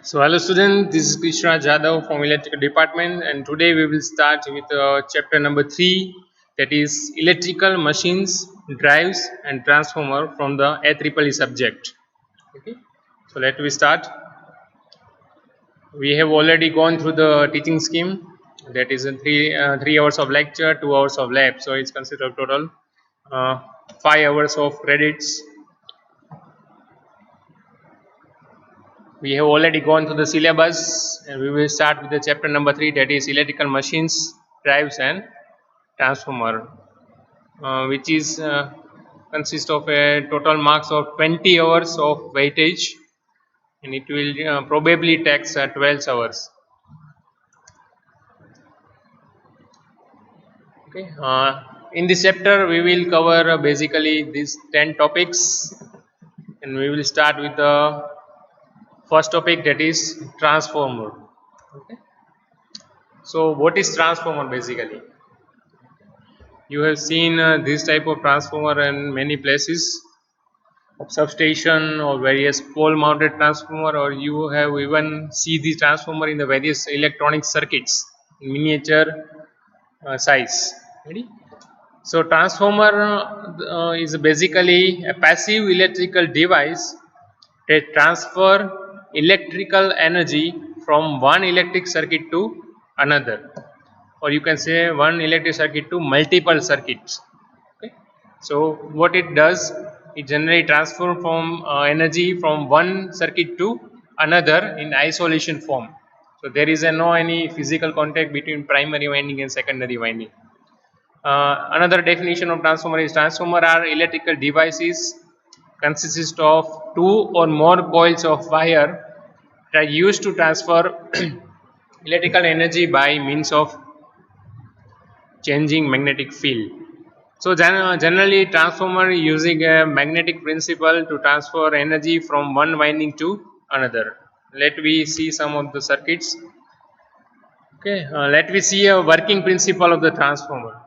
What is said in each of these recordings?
So hello students, this is Krishna Jadhav from Electrical Department, and today we will start with chapter number 3, that is Electrical Machines, Drives and Transformer from the AEEE subject. Okay, so let me start. We have already gone through the teaching scheme, that is in 3 hours of lecture, 2 hours of lab, so it's considered total 5 hours of credits. We have already gone through the syllabus, and we will start with the chapter number 3, that is electrical machines, drives and transformer, which is consists of a total marks of 20 hours of weightage, and it will probably takes 12 hours. Okay, in this chapter we will cover basically these 10 topics, and we will start with the first topic, that is transformer. Okay. So what is transformer basically? You have seen this type of transformer in many places, substation or various pole mounted transformer, or you have even see the transformer in the various electronic circuits in miniature size. Ready? So transformer is basically a passive electrical device that transfer electrical energy from one electric circuit to another, or you can say one electric circuit to multiple circuits. Okay. So what it does, it generally transfer from energy from one circuit to another in isolation form. So there is no any physical contact between primary winding and secondary winding. Another definition of transformer is transformer are electrical devices consist of two or more coils of wire that are used to transfer electrical energy by means of changing magnetic field. So generally transformer using a magnetic principle to transfer energy from one winding to another. Let me see some of the circuits. Okay, let me see a working principle of the transformer.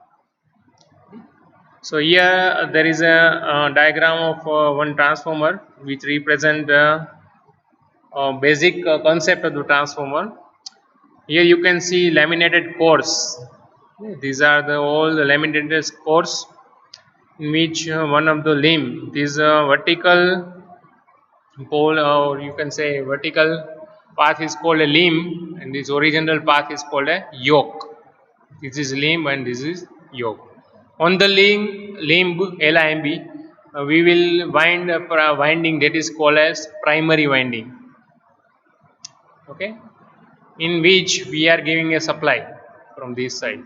So here there is a diagram of one transformer which represent the basic concept of the transformer. Here you can see laminated cores. These are the all the laminated cores in which one of the limb, this vertical pole, or you can say vertical path is called a limb, and this horizontal path is called a yoke. This is limb and this is yoke. On the limb LIMB, we will wind up a winding that is called as primary winding. Okay, in which we are giving a supply from this side.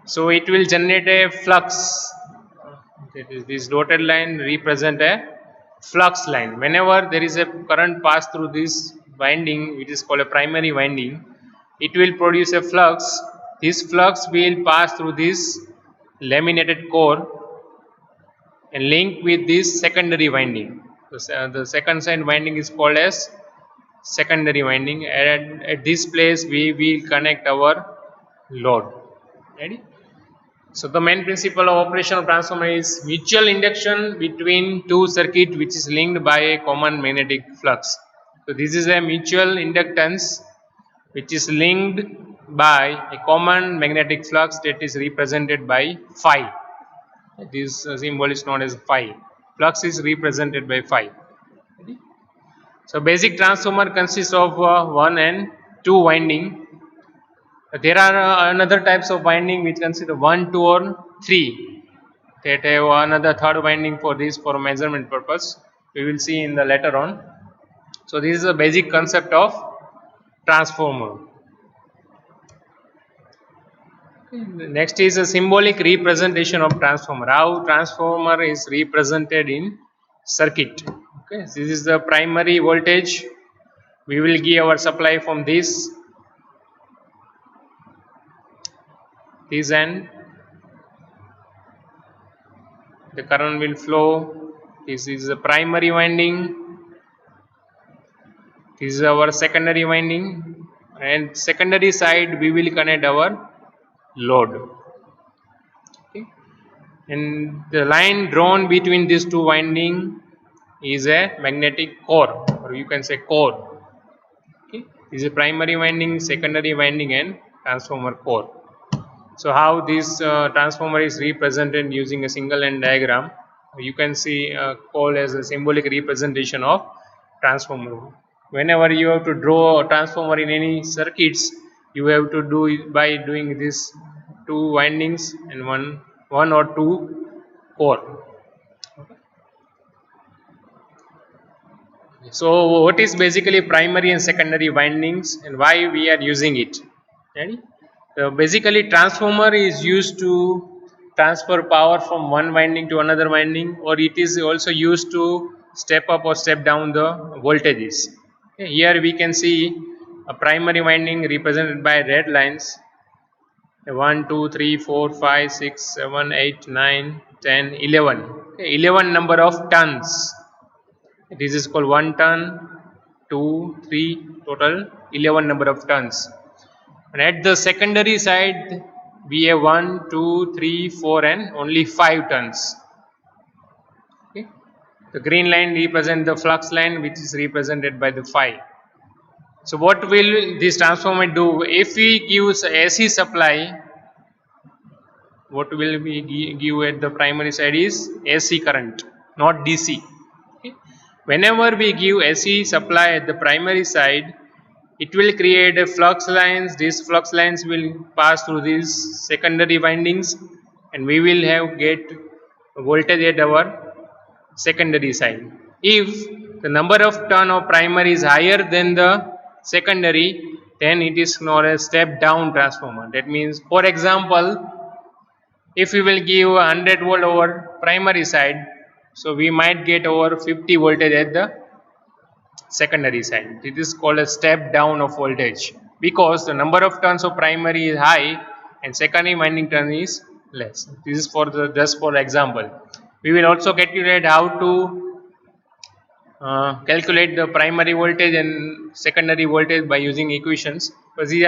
So it will generate a flux. That is, this dotted line represent a flux line. Whenever there is a current pass through this winding, which is called a primary winding, it will produce a flux. This flux will pass through this laminated core and link with this secondary winding. So, the second side winding is called as secondary winding, and at this place we will connect our load. Ready? So the main principle of operation of transformer is mutual induction between two circuits which is linked by a common magnetic flux. So this is a mutual inductance which is linked by a common magnetic flux that is represented by phi. This symbol is known as phi. Flux is represented by phi. So basic transformer consists of one and two winding. There are another types of winding which consist of 1, 2 or 3 that have another third winding for this for measurement purpose. We will see in the later on. So this is the basic concept of transformer. Next is a symbolic representation of transformer. How transformer is represented in circuit. Okay, this is the primary voltage. We will give our supply from this end. The current will flow. This is the primary winding. This is our secondary winding, and secondary side we will connect our load. Okay. And the line drawn between these two winding is a magnetic core, or you can say core. Okay, this is primary winding, secondary winding, and transformer core. So how this transformer is represented using a single line diagram? You can see core as a symbolic representation of transformer. Whenever you have to draw a transformer in any circuits, you have to do it by doing this two windings and one or two core. So what is basically primary and secondary windings and why we are using it? Ready? So basically transformer is used to transfer power from one winding to another winding, or it is also used to step up or step down the voltages. Okay, here we can see a primary winding represented by red lines 1, 2, 3, 4, 5, 6, 7, 8, 9, 10, 11. Okay, 11 number of turns. This is called 1 turn, 2, 3, total 11 number of turns. And at the secondary side, we have 1, 2, 3, 4, and only 5 turns. Okay. The green line represents the flux line, which is represented by the 5. So what will this transformer do? If we give AC supply, what will we give at the primary side is AC current, not DC. Okay. Whenever we give AC supply at the primary side, it will create a flux lines. These flux lines will pass through these secondary windings, and we will have get voltage at our secondary side. If the number of turn of primary is higher than the secondary, then it is known as step down transformer. That means, for example, if we will give 100 volt over primary side, so we might get over 50 voltage at the secondary side. It is called a step down of voltage because the number of turns of primary is high and secondary winding turn is less. This is for the just for example. We will also calculate how to calculate the primary voltage and secondary voltage by using equations. But these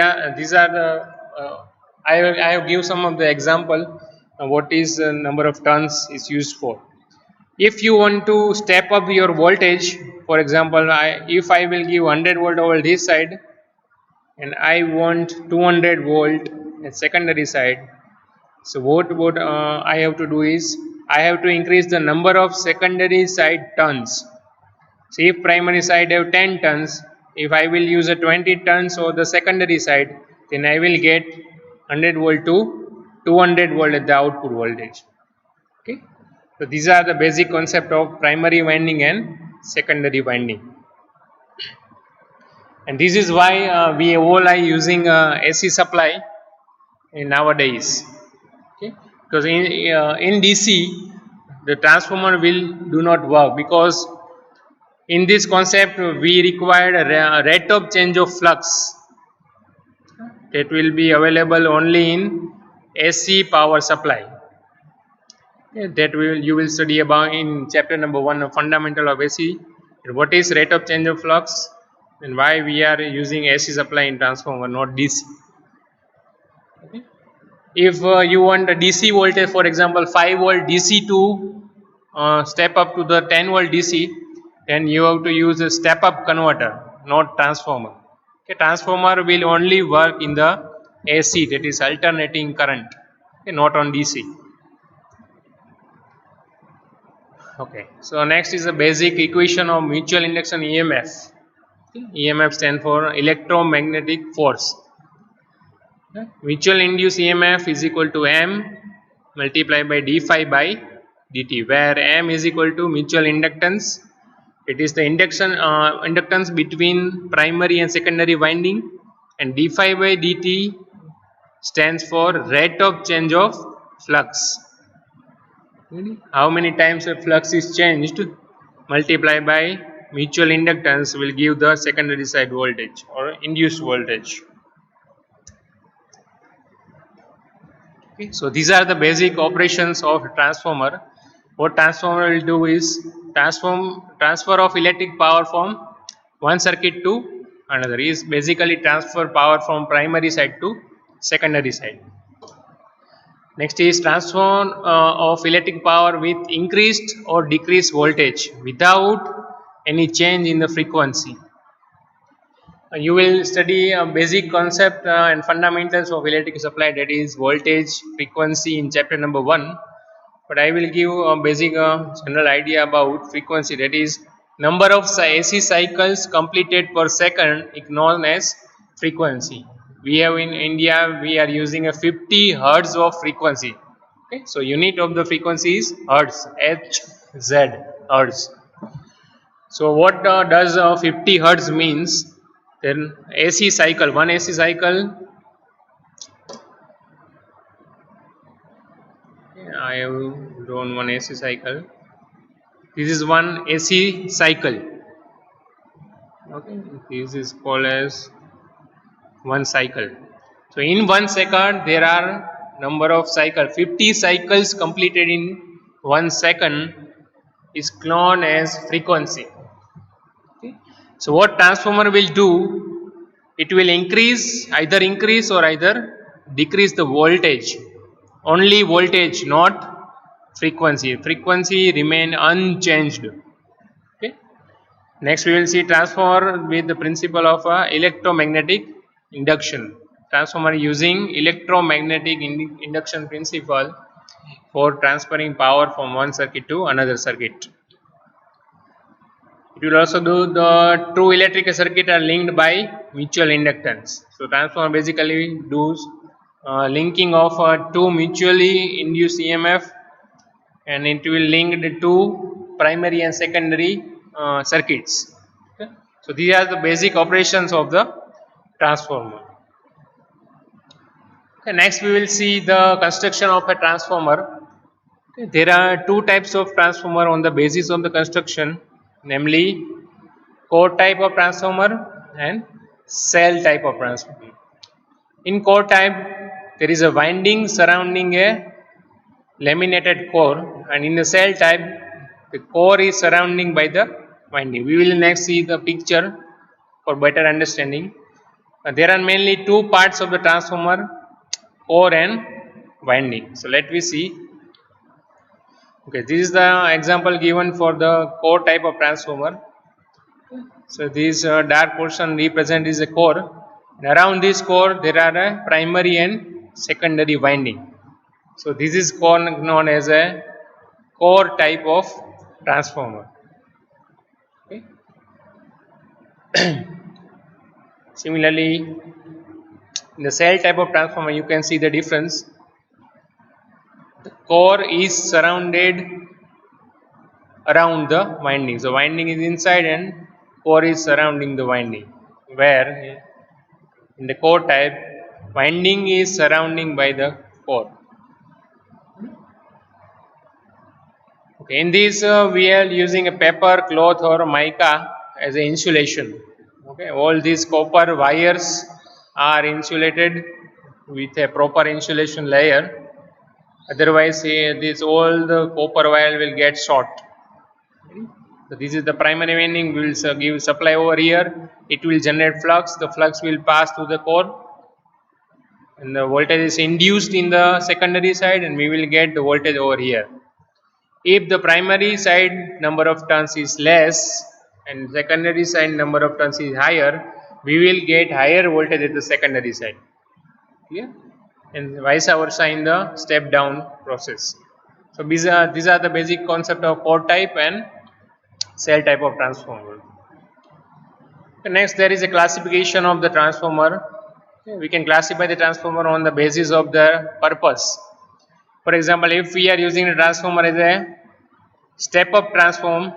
are the I have give some of the example what is the number of turns is used for. If you want to step up your voltage, for example, if I will give 100 volt over this side and I want 200 volt at secondary side, so what I have to do is I have to increase the number of secondary side turns. So if primary side have 10 turns, if I will use a 20 turns on the secondary side, then I will get 100 volt to 200 volt at the output voltage. Okay. So these are the basic concept of primary winding and secondary winding. And this is why we all are using AC supply in nowadays. Okay. Because in DC the transformer will do not work because in this concept we require a rate of change of flux that will be available only in AC power supply. That you will study about in chapter number 1 of fundamental of AC. What is rate of change of flux and why we are using AC supply in transformer, not DC. Okay. If you want a DC voltage, for example 5 volt DC to step up to the 10 volt DC, then you have to use a step up converter, not transformer. Okay. Transformer will only work in the AC, that is alternating current, okay, not on DC. Okay, so next is the basic equation of mutual induction EMF. Okay. EMF stands for electromagnetic force. Okay. Mutual induced EMF is equal to M multiplied by d phi by dt, where M is equal to mutual inductance. It is the inductance between primary and secondary winding, and d phi by dt stands for rate of change of flux. How many times a flux is changed multiplied by mutual inductance will give the secondary side voltage or induced voltage. Okay, so these are the basic operations of transformer. What transformer will do is transfer of electric power from one circuit to another, is basically transfer power from primary side to secondary side. Next is transfer of electric power with increased or decreased voltage without any change in the frequency. You will study a basic concept and fundamentals of electric supply, that is voltage, frequency, in chapter number 1. But I will give a basic general idea about frequency, that is number of AC cycles completed per second is known as frequency. We have in India, we are using a 50 hertz of frequency. Okay, so unit of the frequency is hertz, Hz, hertz. So what does 50 hertz means? Then AC cycle, one AC cycle, I have drawn one AC cycle. This is one AC cycle. Okay, this is called as one cycle. So in 1 second there are number of cycles. 50 cycles completed in 1 second is known as frequency. Okay. So what transformer will do? It will either increase or either decrease the voltage. Only voltage, not frequency. Frequency remain unchanged. Okay. Next we will see transformer with the principle of electromagnetic induction. Transformer using electromagnetic induction principle for transferring power from one circuit to another circuit. It will also do the two electrical circuit are linked by mutual inductance. So transformer basically does linking of two mutually induced EMF, and it will link the two primary and secondary circuits. Okay. So these are the basic operations of the transformer. Okay, next we will see the construction of a transformer. Okay, there are two types of transformer on the basis of the construction, namely core type of transformer and cell type of transformer. In core type, there is a winding surrounding a laminated core, and in the cell type, the core is surrounding by the winding. We will next see the picture for better understanding. There are mainly two parts of the transformer, core and winding. So let me see. Okay, this is the example given for the core type of transformer. So this dark portion represent is a core, and around this core there are a primary and secondary winding. So this is known as a core type of transformer. Okay. Similarly, in the cell type of transformer, you can see the difference. The core is surrounded around the winding. So winding is inside and core is surrounding the winding. Where in the core type, winding is surrounding by the core. Okay, in this we are using a paper, cloth or mica as an insulation. Okay, all these copper wires are insulated with a proper insulation layer. Otherwise, this all the copper wire will get short. So this is the primary winding. We will give supply over here. It will generate flux. The flux will pass through the core, and the voltage is induced in the secondary side, and we will get the voltage over here. If the primary side number of turns is less and secondary side number of turns is higher, we will get higher voltage at the secondary side. Clear? And vice versa in the step down process. So these are the basic concept of core type and cell type of transformer. Next, there is a classification of the transformer. We can classify the transformer on the basis of the purpose. For example, if we are using the transformer as a step up transform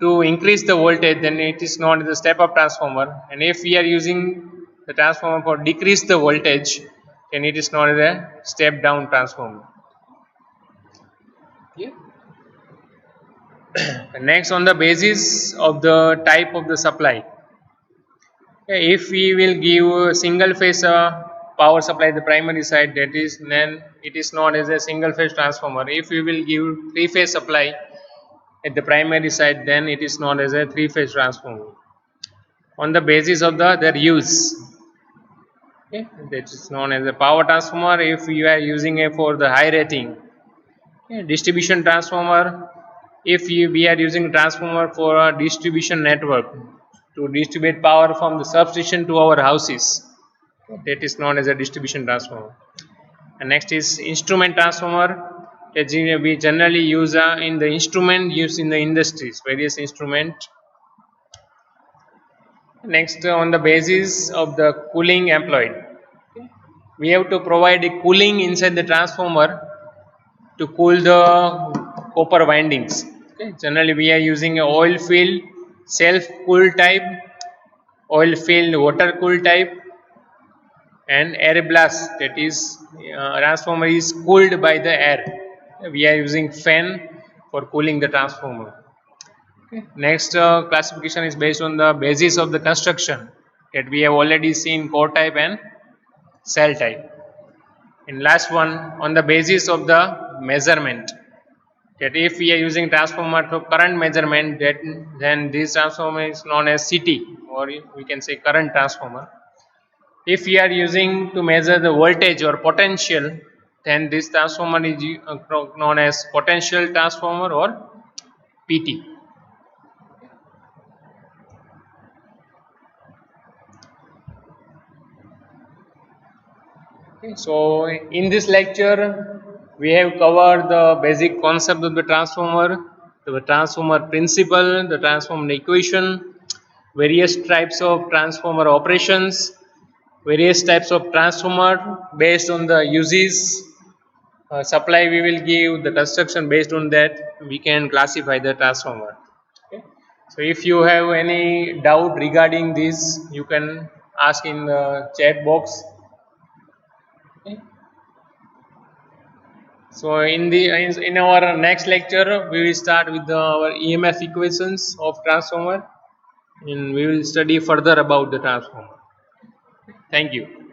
to increase the voltage, then it is known as a step up transformer. And if we are using the transformer for decrease the voltage, then it is known as a step down transformer. Yeah. Next, on the basis of the type of the supply, if we will give a single phase power supply the primary side, that is, then it is known as a single phase transformer. If we will give three phase supply at the primary side, then it is known as a three phase transformer. On the basis of their use, okay, that is known as a power transformer. If you are using it for the high rating, okay, distribution transformer. we are using transformer for a distribution network to distribute power from the substation to our houses, that is known as a distribution transformer. And next is instrument transformer, that we generally use in the instrument used in the industries, various instrument. Next, on the basis of the cooling employed, we have to provide a cooling inside the transformer to cool the copper windings. Okay. Generally, we are using a oil filled self cool type, oil filled water cool type, and air blast, that is transformer is cooled by the air. We are using fan for cooling the transformer. Okay. Next, classification is based on the basis of the construction, that we have already seen core type and cell type. And last one, on the basis of the measurement, that if we are using transformer for current measurement, then this transformer is known as CT, or we can say current transformer. If we are using to measure the voltage or potential, then this transformer is known as potential transformer or PT. Okay, so in this lecture we have covered the basic concept of the transformer, the transformer principle, the transformer equation, various types of transformer operations, various types of transformer based on the uses, supply we will give, the construction, based on that we can classify the transformer. Okay. So if you have any doubt regarding this, you can ask in the chat box. Okay. So in our next lecture we will start with our EMF equations of transformer, and we will study further about the transformer. Thank you.